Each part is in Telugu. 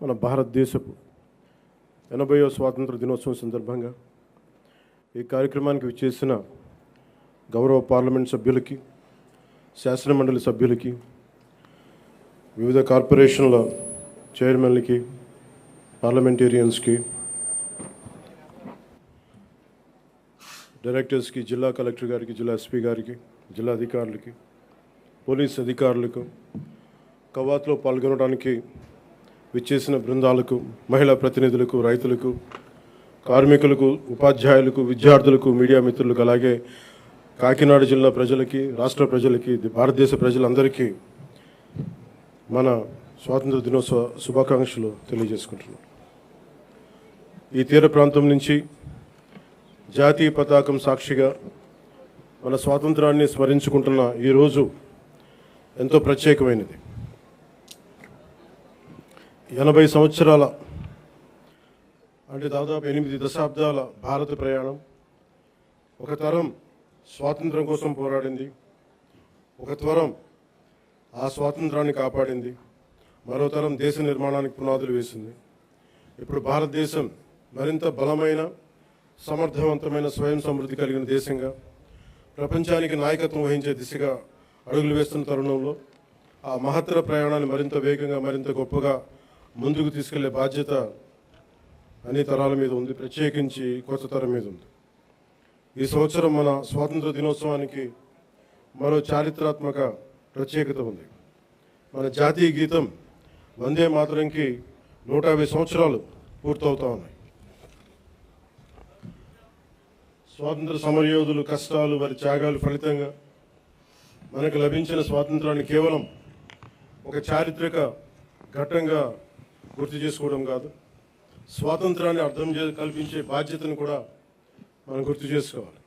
మన భారతదేశపు 80వ స్వాతంత్ర దినోత్సవం సందర్భంగా ఈ కార్యక్రమానికి విచ్చేసిన గౌరవ పార్లమెంట్ సభ్యులకి, శాసనమండలి సభ్యులకి, వివిధ కార్పొరేషన్ల చైర్మన్లకి, పార్లమెంటేరియన్స్కి, డైరెక్టర్స్కి, జిల్లా కలెక్టర్ గారికి, జిల్లా ఎస్పీ గారికి, జిల్లా అధికారులకి, పోలీస్ అధికారులకు, కవాతులో పాల్గొనడానికి విచ్చేసిన బృందాలకు, మహిళా ప్రతినిధులకు, రైతులకు, కార్మికులకు, ఉపాధ్యాయులకు, విద్యార్థులకు, మీడియా మిత్రులకు, అలాగే కాకినాడ జిల్లా ప్రజలకి, రాష్ట్ర ప్రజలకి, భారతదేశ ప్రజలందరికీ మన స్వాతంత్ర దినోత్సవ శుభాకాంక్షలు తెలియజేసుకుంటున్నాం. ఈ తీర ప్రాంతం నుంచి జాతీయ పతాకం సాక్షిగా మన స్వాతంత్రాన్ని స్మరించుకుంటున్న ఈరోజు ఎంతో ప్రత్యేకమైనది. 80 సంవత్సరాల అంటే దాదాపు 8 దశాబ్దాల భారత ప్రయాణం. ఒక తరం స్వాతంత్రం కోసం పోరాడింది, ఒక తరం ఆ స్వాతంత్రాన్ని కాపాడింది, మరో తరం దేశ నిర్మాణానికి పునాదులు వేసింది. ఇప్పుడు భారతదేశం మరింత బలమైన, సమర్థవంతమైన, స్వయం సమృద్ధి కలిగిన దేశంగా ప్రపంచానికి నాయకత్వం వహించే దిశగా అడుగులు వేస్తున్న తరుణంలో ఆ మహత్తర ప్రయాణాన్ని మరింత వేగంగా, మరింత గొప్పగా ముందుకు తీసుకెళ్లే బాధ్యత అన్ని తరాల మీద ఉంది, ప్రత్యేకించి కొత్త తరం మీద ఉంది. ఈ సంవత్సరం మన స్వాతంత్ర దినోత్సవానికి మరో చారిత్రాత్మక ప్రత్యేకత ఉంది. మన జాతీయ గీతం వందే మాతరంకి 150 సంవత్సరాలు పూర్తవుతా ఉన్నాయి. స్వాతంత్ర సమరయోధులు కష్టాలు, వారి త్యాగాలు ఫలితంగా మనకు లభించిన స్వాతంత్రాన్ని కేవలం ఒక చారిత్రక ఘట్టంగా గుర్తు చేసుకోవడం కాదు, స్వాతంత్రాన్ని అర్థం కల్పించే బాధ్యతను కూడా మనం గుర్తు చేసుకోవాలి.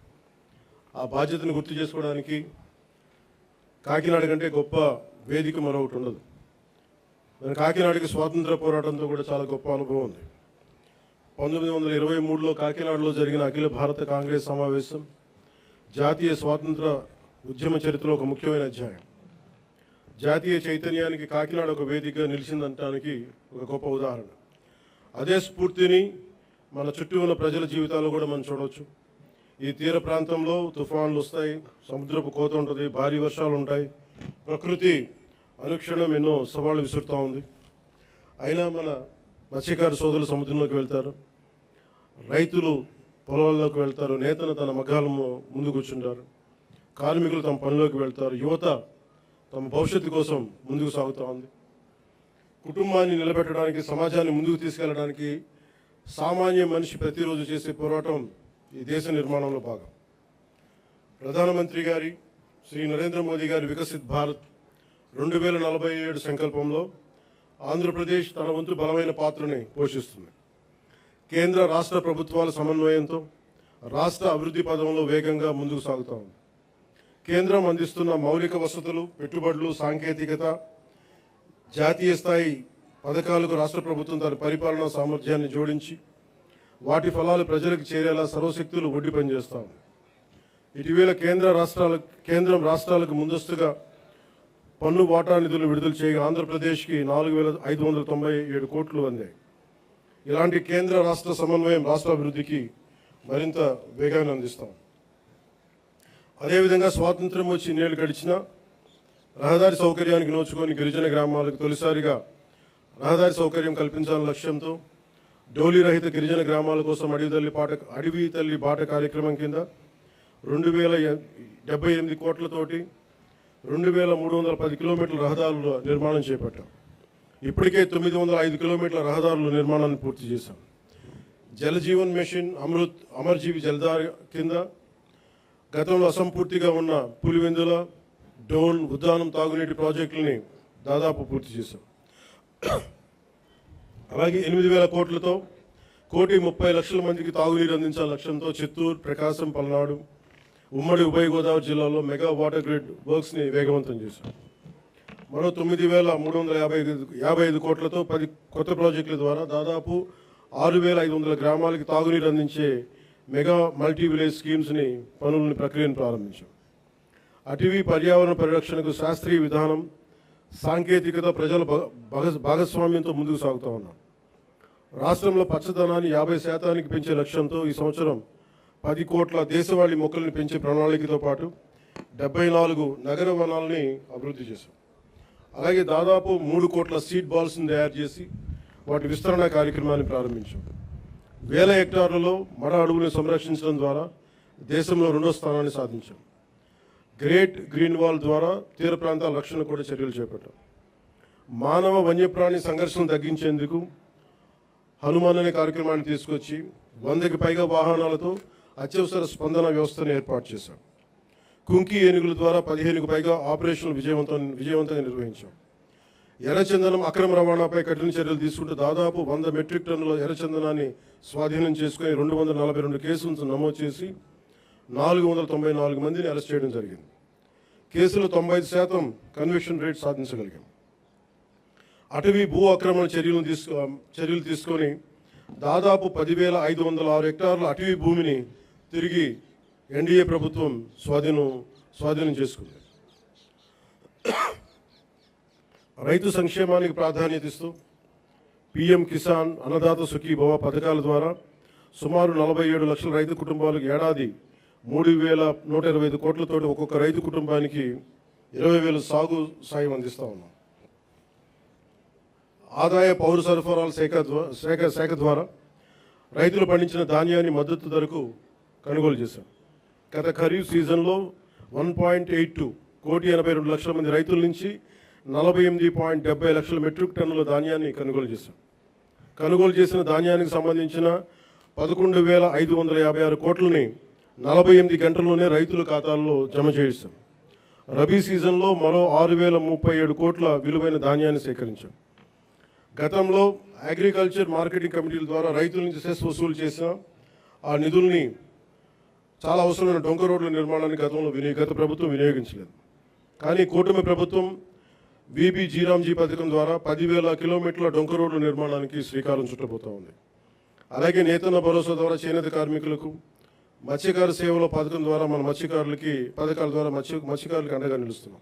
ఆ బాధ్యతను గుర్తు చేసుకోవడానికి కాకినాడ కంటే గొప్ప వేదిక మరొకటి ఉండదు. మన కాకినాడకి స్వాతంత్ర పోరాటంతో కూడా చాలా గొప్ప అనుభవం ఉంది. 1923లో కాకినాడలో జరిగిన అఖిల భారత కాంగ్రెస్ సమావేశం జాతీయ స్వాతంత్ర ఉద్యమ చరిత్రలో ఒక ముఖ్యమైన అధ్యాయం. జాతీయ చైతన్యానికి కాకినాడ ఒక వేదికగా నిలిచిందనడానికి ఒక గొప్ప ఉదాహరణ. అదే స్ఫూర్తిని మన చుట్టూ ఉన్న ప్రజల జీవితాల్లో కూడా మనం చూడవచ్చు. ఈ తీర ప్రాంతంలో తుఫాన్లు వస్తాయి, సముద్రపు కోత ఉంటుంది, భారీ వర్షాలు ఉంటాయి, ప్రకృతి అనుక్షణం ఎన్నో సవాళ్లు విసురుతూ ఉంది. అయినా మన మత్స్యకార సోదరులు సముద్రంలోకి వెళ్తారు, రైతులు పొలాల్లోకి వెళ్తారు, నేతలు తన మగ్గాల ముందు కూర్చుంటారు, కార్మికులు తమ పనిలోకి వెళ్తారు, యువత తమ భవిష్యత్తు కోసం ముందుకు సాగుతూ ఉంది. కుటుంబాన్ని నిలబెట్టడానికి, సమాజాన్ని ముందుకు తీసుకెళ్లడానికి సామాన్య మనిషి ప్రతిరోజు చేసే పోరాటం ఈ దేశ నిర్మాణంలో భాగం. ప్రధానమంత్రి గారి శ్రీ నరేంద్ర మోదీ గారి వికసిత్ భారత్ 2047 సంకల్పంలో ఆంధ్రప్రదేశ్ తన వంతు బలమైన పాత్రని పోషిస్తుంది. కేంద్ర రాష్ట్ర ప్రభుత్వాల సమన్వయంతో రాష్ట్ర అభివృద్ధి పదంలో వేగంగా ముందుకు సాగుతూ ఉంది. కేంద్రం అందిస్తున్న మౌలిక వసతులు, పెట్టుబడులు, సాంకేతికత, జాతీయ స్థాయి పథకాలకు రాష్ట్ర ప్రభుత్వం తన పరిపాలనా సామర్థ్యాన్ని జోడించి వాటి ఫలాలు ప్రజలకు చేరేలా సర్వశక్తులు ఒడ్డి పనిచేస్తాం. ఇటీవల కేంద్రం రాష్ట్రాలకు ముందస్తుగా పన్ను వాటా నిధులు విడుదల చేయగా ఆంధ్రప్రదేశ్కి 4,597 కోట్లు అందాయి. ఇలాంటి కేంద్ర రాష్ట్ర సమన్వయం రాష్ట్ర అభివృద్ధికి మరింత వేగాన్ని అందిస్తాం. అదేవిధంగా స్వాతంత్రం వచ్చి ఇన్నేళ్లు గడిచిన రహదారి సౌకర్యానికి నోచుకొని గిరిజన గ్రామాలకు తొలిసారిగా రహదారి సౌకర్యం కల్పించాలనే లక్ష్యంతో డోలీ రహిత గిరిజన గ్రామాల కోసం అడవి తల్లి బాట కార్యక్రమం కింద 2,078 కోట్లతోటి 2,310 కిలోమీటర్ల రహదారుల నిర్మాణం చేపట్టాం. ఇప్పటికే 905 కిలోమీటర్ల రహదారుల నిర్మాణాన్ని పూర్తి చేశాం. జలజీవన్ మిషన్, అమర్ జీవి జలధార కింద గతంలో అసంపూర్తిగా ఉన్న పులివెందుల, డోన్, ఉద్దానం తాగునీటి ప్రాజెక్టులని దాదాపు పూర్తి చేశాం. అలాగే 8,000 కోట్లతో 1,30,00,000 మందికి తాగునీరు అందించాల లక్ష్యంతో చిత్తూరు, ప్రకాశం, పల్నాడు, ఉమ్మడి ఉభయ గోదావరి జిల్లాలో మెగా వాటర్ గ్రిడ్ వర్క్స్ని వేగవంతం చేశాం. మరో 9,355 కోట్లతో 10 కొత్త ప్రాజెక్టుల ద్వారా దాదాపు 6,500 గ్రామాలకి తాగునీరు అందించే మెగా మల్టీ విలేజ్ స్కీమ్స్ని ప్రక్రియను ప్రారంభించాం. అటవీ పర్యావరణ పరిరక్షణకు శాస్త్రీయ విధానం, సాంకేతికత ప్రజల భాగస్వామ్యంతో ముందుకు సాగుతూ ఉన్నాం. రాష్ట్రంలో పచ్చదనాన్ని 50% పెంచే లక్ష్యంతో ఈ సంవత్సరం 10 కోట్ల దేశవాళీ మొక్కల్ని పెంచే ప్రణాళికతో పాటు 74 నగర వనాలని అభివృద్ధి చేశాం. అలాగే దాదాపు 3 కోట్ల సీడ్ బాల్స్ని తయారు చేసి వాటి విస్తరణ కార్యక్రమాన్ని ప్రారంభించాం. వేల హెక్టార్లలో మడ అడవులను సంరక్షించడం ద్వారా దేశంలో 2వ స్థానాన్ని సాధించాం. గ్రేట్ గ్రీన్ వాల్ ద్వారా తీర ప్రాంతాల రక్షణ కూడా చర్యలు చేపట్టాం. మానవ వన్యప్రాణి సంఘర్షణ తగ్గించేందుకు హనుమాన్ అనే కార్యక్రమాన్ని తీసుకొచ్చి 100కి పైగా వాహనాలతో అత్యవసర స్పందన వ్యవస్థను ఏర్పాటు చేశాం. కుంకి ఏనుగుల ద్వారా 15కు పైగా ఆపరేషన్లు విజయవంతంగా నిర్వహించాం. ఎర్రచందనం అక్రమ రవాణాపై కఠిన చర్యలు తీసుకుంటూ దాదాపు 100 మెట్రిక్ టన్నుల ఎర్రచందనాన్ని స్వాధీనం చేసుకుని 242 కేసులను నమోదు చేసి 494 మందిని అరెస్ట్ చేయడం జరిగింది. కేసులో 95% కన్విక్షన్ రేట్ సాధించగలిగాం. అటవీ భూ ఆక్రమణ చర్యలు తీసుకొని దాదాపు 10,506 హెక్టార్ల అటవీ భూమిని తిరిగి ఎన్డీఏ ప్రభుత్వం స్వాధీనం చేసుకుంది. రైతు సంక్షేమానికి ప్రాధాన్యత ఇస్తూ పీఎం కిసాన్, అన్నదాత సుఖీభవ పథకాల ద్వారా సుమారు 47 లక్షల రైతు కుటుంబాలకు ఏడాది 3,125 కోట్లతోటి ఒక్కొక్క రైతు కుటుంబానికి 20,000 సాగు సాయం అందిస్తూ ఉన్నాం. ఆదాయ పౌర సరఫరాల శాఖ ద్వారా రైతులు పండించిన ధాన్యాన్ని మద్దతు ధరకు కొనుగోలు చేశాం. గత ఖరీఫ్ సీజన్లో 1.82 కోటి 82 లక్షల మంది రైతుల నుంచి 48.70 లక్షల మెట్రిక్ టన్నుల ధాన్యాన్ని కొనుగోలు చేశాం. కొనుగోలు చేసిన ధాన్యానికి సంబంధించిన 11,556 కోట్లని 48 గంటల్లోనే రైతుల ఖాతాల్లో జమ చేయిస్తాం. రబీ సీజన్లో మరో 6,037 కోట్ల విలువైన ధాన్యాన్ని సేకరించాం. గతంలో అగ్రికల్చర్ మార్కెటింగ్ కమిటీల ద్వారా రైతుల నుంచి సెస్ వసూలు చేసిన ఆ నిధుల్ని చాలా అవసరమైన డొంక రోడ్ల నిర్మాణానికి గత ప్రభుత్వం వినియోగించలేదు. కానీ కూటమి ప్రభుత్వం వీబీ జీరాంజీ పథకం ద్వారా 10,000 కిలోమీటర్ల డొంక రోడ్ల నిర్మాణానికి శ్రీకారం చుట్టబోతూ ఉంది. అలాగే నేతన్న భరోసా ద్వారా చేనేత కార్మికులకు, మత్స్యకార సేవల పథకం ద్వారా మన పథకాల ద్వారా మత్స్యకారులకు అండగా నిలుస్తున్నాం.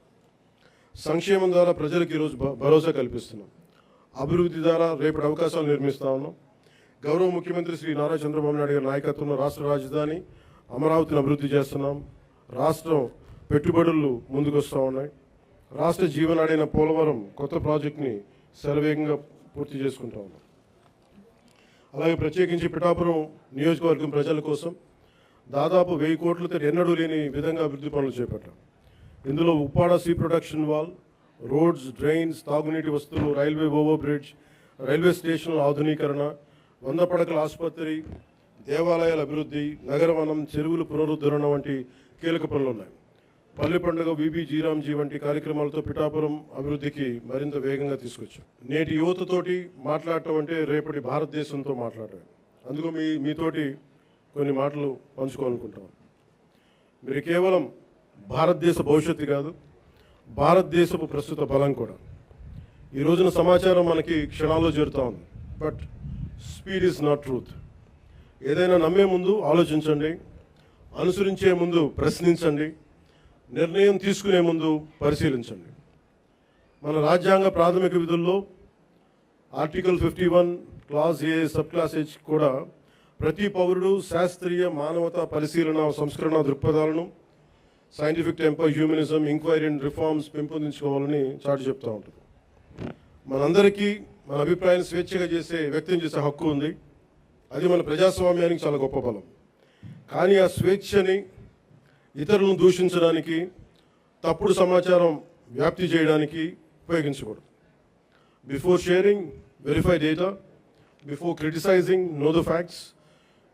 సంక్షేమం ద్వారా ప్రజలకు ఈరోజు భరోసా కల్పిస్తున్నాం. అభివృద్ధి ద్వారా రేపటి అవకాశాలు నిర్మిస్తా ఉన్నాం. గౌరవ ముఖ్యమంత్రి శ్రీ నారా చంద్రబాబు నాయుడు గారి నాయకత్వంలో రాష్ట్ర రాజధాని అమరావతిని అభివృద్ధి చేస్తున్నాం. రాష్ట్రం పెట్టుబడులు ముందుకు వస్తూ ఉన్నాయి. రాష్ట్ర జీవనాడైన పోలవరం కొత్త ప్రాజెక్టుని శరవేగంగా పూర్తి చేసుకుంటా ఉన్నాం. అలాగే ప్రత్యేకించి పిఠాపురం నియోజకవర్గం ప్రజల కోసం దాదాపు 1000 కోట్లతో ఎన్నడూ లేని విధంగా అభివృద్ధి పనులు చేపట్టాం. ఇందులో Uppada sea production wall, roads, drains, తాగునీటి వస్తువులు, రైల్వే ఓవర్ బ్రిడ్జ్, రైల్వే స్టేషన్ల ఆధునీకరణ, 100 పడకల ఆసుపత్రి, దేవాలయాల అభివృద్ధి, నగరవనం, చెరువుల పునరుద్ధరణ వంటి కీలక పనులు ఉన్నాయి. పల్లె పండుగ, వీబీ జీరాంజీ వంటి కార్యక్రమాలతో పిఠాపురం అభివృద్ధికి మరింత వేగంగా తీసుకొచ్చాం. నేటి యువతతోటి మాట్లాడటం అంటే రేపటి భారతదేశంతో మాట్లాడటం. అందుకు మీతోటి కొన్ని మాటలు పంచుకోవాలనుకుంటాం. మీరు కేవలం భారతదేశ భవిష్యత్తు కాదు, భారతదేశపు ప్రస్తుత బలం కూడా. ఈ రోజున సమాచారం మనకి క్షణాల్లో చేరుతా ఉంది. But speed is not truth. ఏదైనా నమ్మే ముందు ఆలోచించండి, అనుసరించే ముందు ప్రశ్నించండి, నిర్ణయం తీసుకునే ముందు పరిశీలించండి. మన రాజ్యాంగ ప్రాథమిక విధుల్లో article 51 clause A sub clause H కూడా ప్రతి పౌరుడు శాస్త్రీయ మానవతా పరిశీలన సంస్కరణ దృక్పథాలను, scientific temper, humanism, enquiry and reforms పెంపొందించుకోవాలని చాటి చెప్తూ ఉంటుంది. మనందరికీ మన అభిప్రాయాన్ని స్వేచ్ఛగా వ్యక్తం చేసే హక్కు ఉంది. అది మన ప్రజాస్వామ్యానికి చాలా గొప్ప బలం. కానీ ఆ స్వేచ్ఛని ఇతరులను దూషించడానికి, తప్పుడు సమాచారం వ్యాప్తి చేయడానికి ఉపయోగించకూడదు. Before sharing, verify data. Before criticizing, know the facts.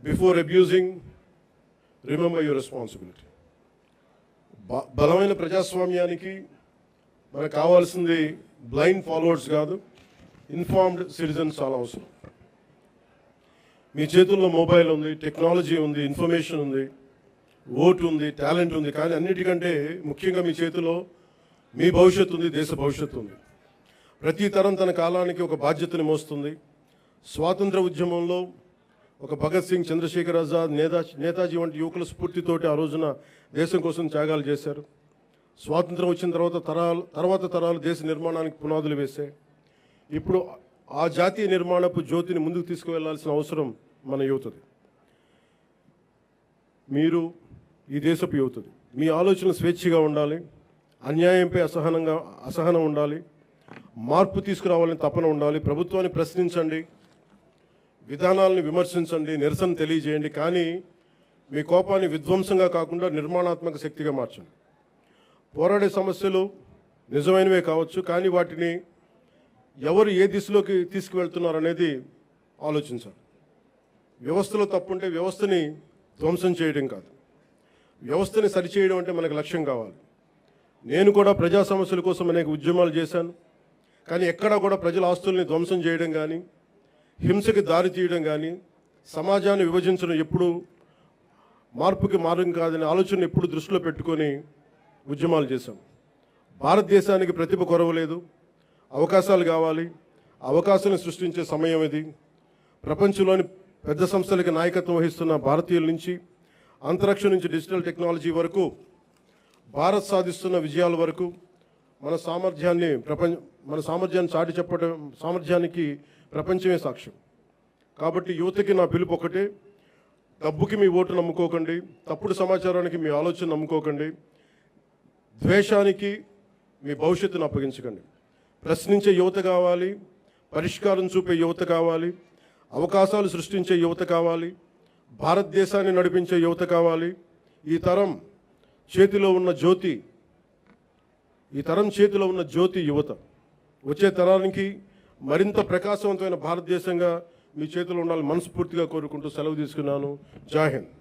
Before abusing, remember your responsibility. బలమైన ప్రజాస్వామ్యానికి మనకు కావాల్సింది బ్లైండ్ ఫాలోవర్స్ కాదు, ఇన్ఫార్మ్డ్ సిటిజన్స్ చాలా అవసరం. మీ చేతుల్లో మొబైల్ ఉంది, టెక్నాలజీ ఉంది, ఇన్ఫర్మేషన్ ఉంది, ఓటు ఉంది, టాలెంట్ ఉంది. కానీ అన్నిటికంటే ముఖ్యంగా మీ చేతిలో మీ భవిష్యత్తు ఉంది, దేశ భవిష్యత్తు ఉంది. ప్రతి తరం తన కాలానికి ఒక బాధ్యతని మోస్తుంది. స్వాతంత్ర ఉద్యమంలో ఒక భగత్ సింగ్, చంద్రశేఖర్ ఆజాద్, నేతాజీ వంటి యువకుల స్ఫూర్తితోటి ఆ రోజున దేశం కోసం త్యాగాలు చేశారు. స్వాతంత్రం వచ్చిన తర్వాత తరాలు దేశ నిర్మాణానికి పునాదులు వేశాయి. ఇప్పుడు ఆ జాతీయ నిర్మాణపు జ్యోతిని ముందుకు తీసుకువెళ్లాల్సిన అవసరం మన యువతది. మీరు ఈ దేశపు యువతది. మీ ఆలోచనలు స్వేచ్ఛగా ఉండాలి, అన్యాయంపై అసహనం ఉండాలి, మార్పు తీసుకురావాలని తపన ఉండాలి. ప్రభుత్వాన్ని ప్రశ్నించండి, విధానాలను విమర్శించండి, నిరసన తెలియజేయండి. కానీ మీ కోపాన్ని విధ్వంసంగా కాకుండా నిర్మాణాత్మక శక్తిగా మార్చండి. పోరాడే సమస్యలు నిజమైనవే కావచ్చు, కానీ వాటిని ఎవరు ఏ దిశలోకి తీసుకువెళ్తున్నారనేది ఆలోచించాలి. వ్యవస్థలో తప్పుంటే వ్యవస్థని ధ్వంసం చేయడం కాదు, వ్యవస్థని సరిచేయడం అంటే మనకు లక్ష్యం కావాలి. నేను కూడా ప్రజా సమస్యల కోసం అనేక ఉద్యమాలు చేశాను, కానీ ఎక్కడా కూడా ప్రజల ఆస్తుల్ని ధ్వంసం చేయడం కానీ, హింసకి దారి తీయడం కానీ, సమాజాన్ని విభజించడం ఎప్పుడు మార్పుకి మార్గం కాదనే ఆలోచన ఎప్పుడు దృష్టిలో పెట్టుకొని ఉద్యమాలు చేశాం. భారతదేశానికి ప్రతిభ కొరవలేదు, అవకాశాలు కావాలి. అవకాశాలను సృష్టించే సమయం ఇది. ప్రపంచంలోని పెద్ద సంస్థలకి నాయకత్వం వహిస్తున్న భారతీయుల నుంచి, అంతరిక్షం నుంచి డిజిటల్ టెక్నాలజీ వరకు, భారత్ సాధిస్తున్న విజయాల వరకు మన సామర్థ్యాన్ని చాటి చెప్పడం సామర్థ్యానికి ప్రపంచమే సాక్ష్యం. కాబట్టి యువతకి నా పిలుపు ఒకటే: డబ్బుకి మీ ఓటు నమ్ముకోకండి, తప్పుడు సమాచారానికి మీ ఆలోచన నమ్ముకోకండి, ద్వేషానికి మీ భవిష్యత్తును అప్పగించకండి. ప్రశ్నించే యువత కావాలి, పరిష్కారం చూపే యువత కావాలి, అవకాశాలు సృష్టించే యువత కావాలి, భారతదేశాన్ని నడిపించే యువత కావాలి. ఈ తరం చేతిలో ఉన్న జ్యోతి యువత. వచ్చే తరానికి మరింత ప్రకాశవంతమైన భారతదేశంగా మీ చేతిలో ఉండాలని మనస్ఫూర్తిగా కోరుకుంటూ సెలవు తీసుకున్నాను. జై హింద్.